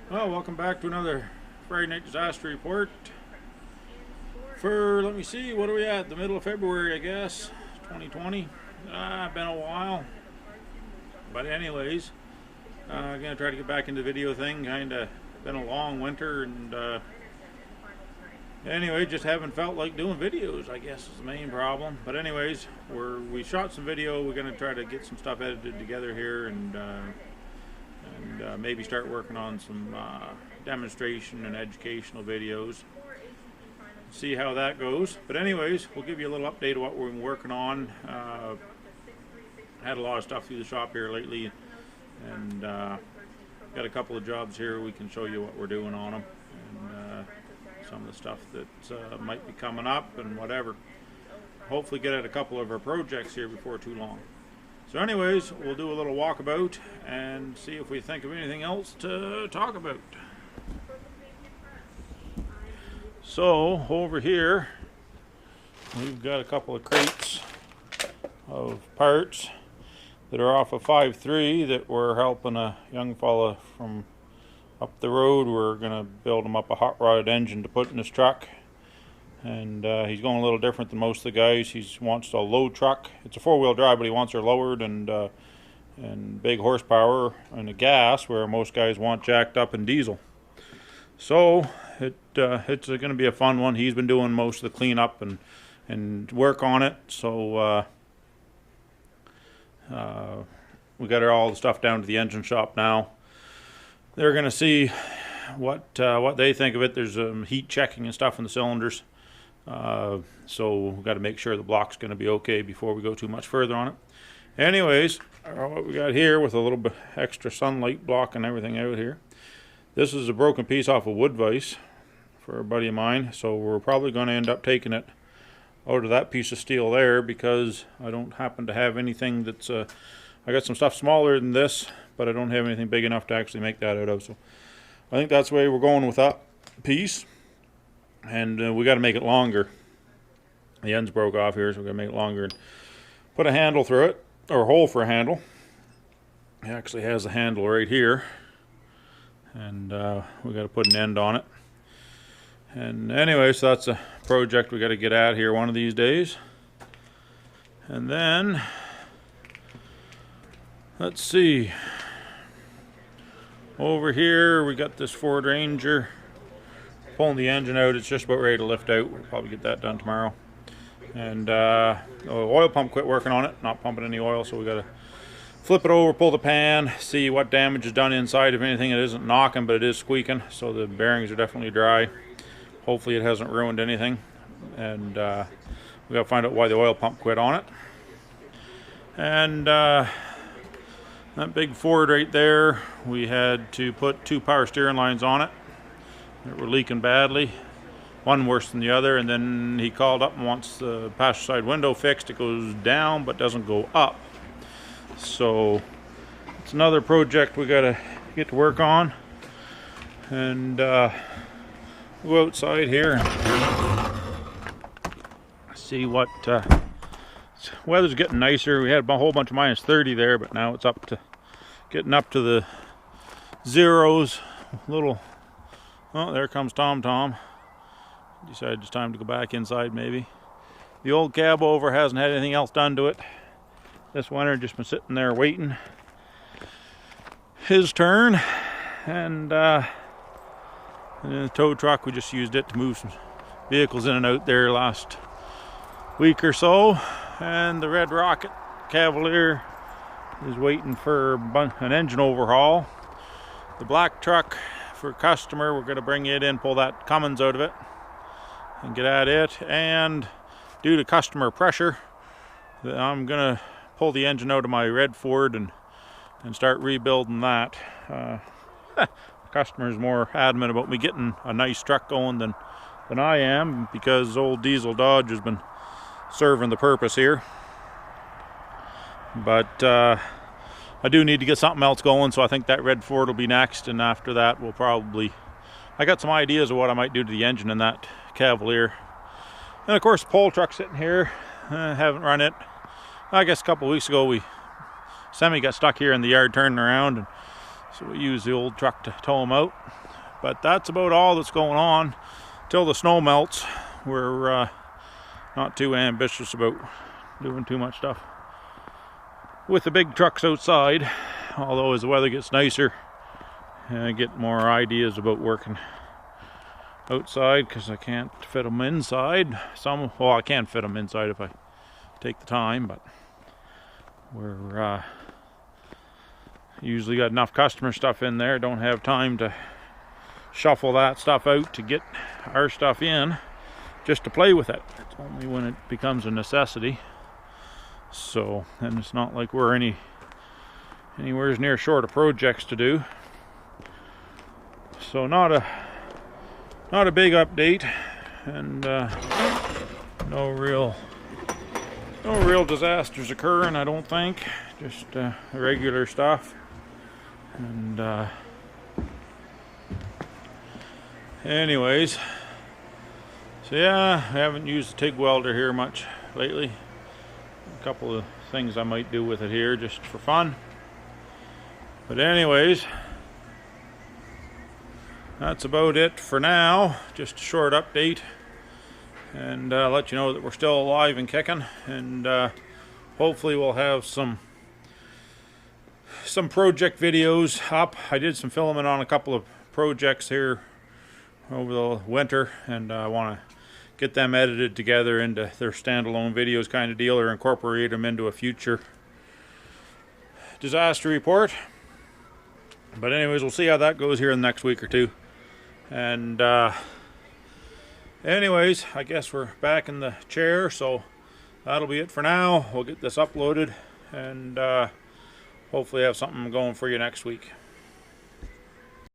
Well, welcome back to another Friday Night Disaster Report for, let me see, what are we at? The middle of February, I guess, 2020. Been a while. But anyways, I'm going to try to get back into the video thing. Kind of been a long winter, and anyway, just haven't felt like doing videos, I guess, is the main problem. But anyways, we shot some video. We're going to try to get some stuff edited together here, and maybe start working on some demonstration and educational videos. See how that goes. But anyways, we'll give you a little update of what we've been working on. Had a lot of stuff through the shop here lately, and got a couple of jobs here. We can show you what we're doing on them, and some of the stuff that might be coming up and whatever. Hopefully get at a couple of our projects here before too long. So anyways, we'll do a little walkabout and see if we think of anything else to talk about. So over here, we've got a couple of crates of parts that are off of 5.3 that we're helping a young fella from up the road. We're going to build him up a hot rod engine to put in his truck. And he's going a little different than most of the guys. He wants a low truck. It's a four-wheel drive, but he wants her lowered and big horsepower and a gas, where most guys want jacked up and diesel. So it's going to be a fun one. He's been doing most of the cleanup and work on it. So we got all the stuff down to the engine shop now. They're going to see what they think of it. There's heat checking and stuff in the cylinders. So we've got to make sure the block's going to be okay before we go too much further on it. Anyways, what we got here with a little bit extra sunlight blocking everything out here. This is a broken piece off a wood vise for a buddy of mine. So we're probably going to end up taking it out of that piece of steel there, because I don't happen to have anything that's I got some stuff smaller than this, but I don't have anything big enough to actually make that out of. So I think that's the way we're going with that piece. And we got to make it longer. The ends broke off here, so we're going to make it longer and put a handle through it, or a hole for a handle. It actually has a handle right here, and we got to put an end on it. And anyway, so that's a project we got to get at here one of these days. And then let's see, over here we got this Ford Ranger. Pulling the engine out, it's just about ready to lift out. We'll probably get that done tomorrow. And the oil pump quit working on it, not pumping any oil, so we got to flip it over, pull the pan, see what damage is done inside. If anything, it isn't knocking, but it is squeaking, so the bearings are definitely dry. Hopefully it hasn't ruined anything. And we got to find out why the oil pump quit on it. And that big Ford right there, we had to put 2 power steering lines on it. That were leaking badly, one worse than the other. And then he called up and wants the passenger side window fixed. It goes down but doesn't go up. So it's another project we got to get to work on. And go outside here and see what weather's getting nicer. We had a whole bunch of minus 30 there, but now it's getting up to the zeros. Little. Oh, there comes Tom. Decided it's time to go back inside, maybe. The old cab over hasn't had anything else done to it this winter, just been sitting there waiting his turn. And the tow truck, we just used it to move some vehicles in and out there last week or so. And the Red Rocket Cavalier is waiting for an engine overhaul. The black truck, for a customer, we're going to bring it in, pull that Cummins out of it and get at it. And due to customer pressure, I'm going to pull the engine out of my red Ford and start rebuilding that. The customer's more adamant about me getting a nice truck going than I am, because old diesel Dodge has been serving the purpose here. But I do need to get something else going, so I think that red Ford will be next, and after that we'll probably, I got some ideas of what I might do to the engine in that Cavalier. And of course the pole truck sitting here, haven't run it. I guess a couple of weeks ago semi got stuck here in the yard turning around, and So we use the old truck to tow them out. But that's about all that's going on till the snow melts. We're not too ambitious about doing too much stuff with the big trucks outside, although as the weather gets nicer, I get more ideas about working outside because I can't fit them inside. Well, I can fit them inside if I take the time, but we're usually got enough customer stuff in there. Don't have time to shuffle that stuff out to get our stuff in just to play with it. It's only when it becomes a necessity. So, and it's not like we're anywhere near short of projects to do. So not a big update, and no real disasters occurring, I don't think. Just regular stuff. And anyways, so yeah, I haven't used the TIG welder here much lately. A couple of things I might do with it here just for fun. But anyways, that's about it for now. Just a short update, and let you know that we're still alive and kicking, and hopefully we'll have some project videos up. I did some filming on a couple of projects here over the winter, and I want to get them edited together into their standalone videos kind of deal, or incorporate them into a future disaster report. But anyways, we'll see how that goes here in the next week or two. And anyways, I guess we're back in the chair, so that'll be it for now. We'll get this uploaded, and hopefully have something going for you next week.